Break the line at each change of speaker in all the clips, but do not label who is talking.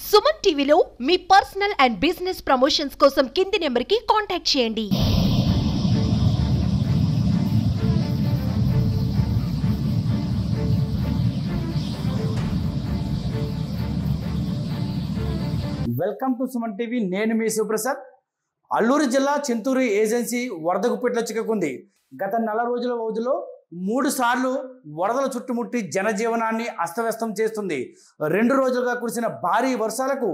సుమన్ టీవీలో మీ personal and business promotions కోసం కింది నెంబర్కి కాంటాక్ట్ చేయండి.
Welcome to Suman TV. నేను మీ శివప్రసాద్. అల్లూరు జిల్లా చింతూరు ఏజెన్సీ వరద గుప్పిట్లో చిక్కుకుంది. గత 4 రోజుల వ్యవధిలో 3 సార్లు వరదలు చుట్టుముట్టి జనజీవనాన్ని అస్తవ్యస్తం చేస్తుంది. 2 రోజులుగా కురిసిన భారీ వర్షాలకు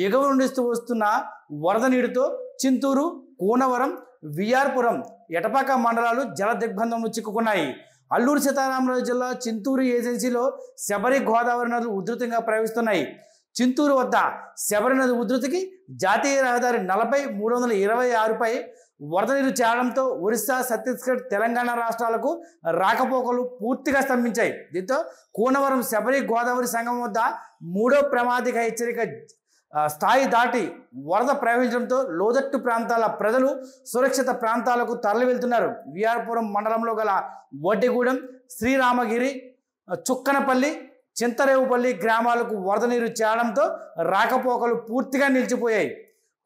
ఎగువ నుండి వస్తున్న వరద నీటితో చింతూరు, కూనవరం, విఆర్పురం, ఎటపాక మండలాలు జల దిగ్బంధంలో చిక్కుకున్నాయి. అల్లూరు సీతారామరాజు జిల్లా చింతూరు ఏజెన్సీలో శబరి, గోదావరి నదులు ఉధృతంగా ప్రవహిస్తున్నాయి. చింతూరు వద్ద శబరి నది ఉధృతికి జాతీయ రహదారి 40/326పై వరద నీరు చేరడంతో ఒరిస్సా, ఛత్తీస్గఢ్, తెలంగాణ రాష్ట్రాలకు రాకపోకలు పూర్తిగా స్తంభించాయి. దీంతో కూనవరం శబరి, గోదావరి సంగమం వద్ద 3వ ప్రమాదిక హెచ్చరిక స్థాయి దాటి వరద ప్రవహించడంతో లోతట్టు ప్రాంతాల ప్రజలు సురక్షిత ప్రాంతాలకు తరలి వెళ్తున్నారు. విఆర్పురం మండలంలో గల వడ్డిగూడెం, శ్రీరామగిరి, చుక్కనపల్లి, చింతరేవుపల్లి గ్రామాలకు వరద నీరు చేరడంతో రాకపోకలు పూర్తిగా నిలిచిపోయాయి.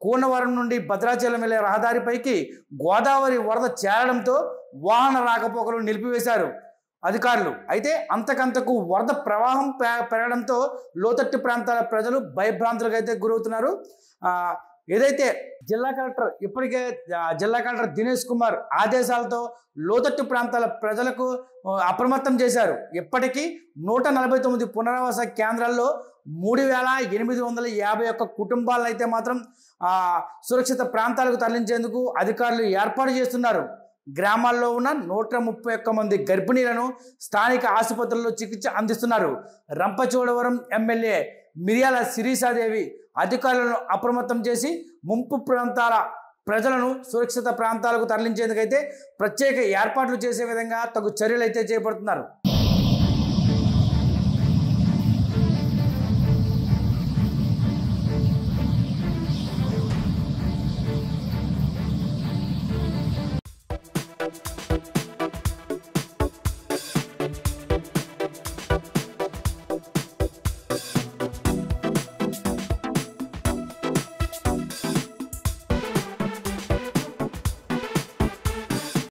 కూనవరం నుండి భద్రాచలం వెళ్లే రహదారిపైకి గోదావరి వరద చేరడంతో వాహన రాకపోకలు నిలిపివేశారు అధికారులు. అయితే అంతకంతకు వరద ప్రవాహం పెరగడంతో లోతట్టు ప్రాంతాల ప్రజలు భయభ్రాంతులకు అయితే గురవుతున్నారు. ఏదైతే జిల్లా కలెక్టర్ దినేష్ కుమార్ ఆదేశాలతో లోతట్టు ప్రాంతాల ప్రజలకు అప్రమత్తం చేశారు. ఇప్పటికీ 149 పునరావాస కేంద్రాల్లో 3851 కుటుంబాలను అయితే మాత్రం సురక్షిత ప్రాంతాలకు తరలించేందుకు అధికారులు ఏర్పాటు చేస్తున్నారు. గ్రామాల్లో ఉన్న 131 మంది గర్భిణీలను స్థానిక ఆసుపత్రుల్లో చికిత్స అందిస్తున్నారు. రంపచోడవరం ఎమ్మెల్యే మిర్యాల శిరీషాదేవి అధికారులను అప్రమత్తం చేసి ముంపు ప్రాంతాల ప్రజలను సురక్షిత ప్రాంతాలకు తరలించేందుకైతే ప్రత్యేక ఏర్పాట్లు చేసే విధంగా తగు చర్యలు అయితే చేపడుతున్నారు.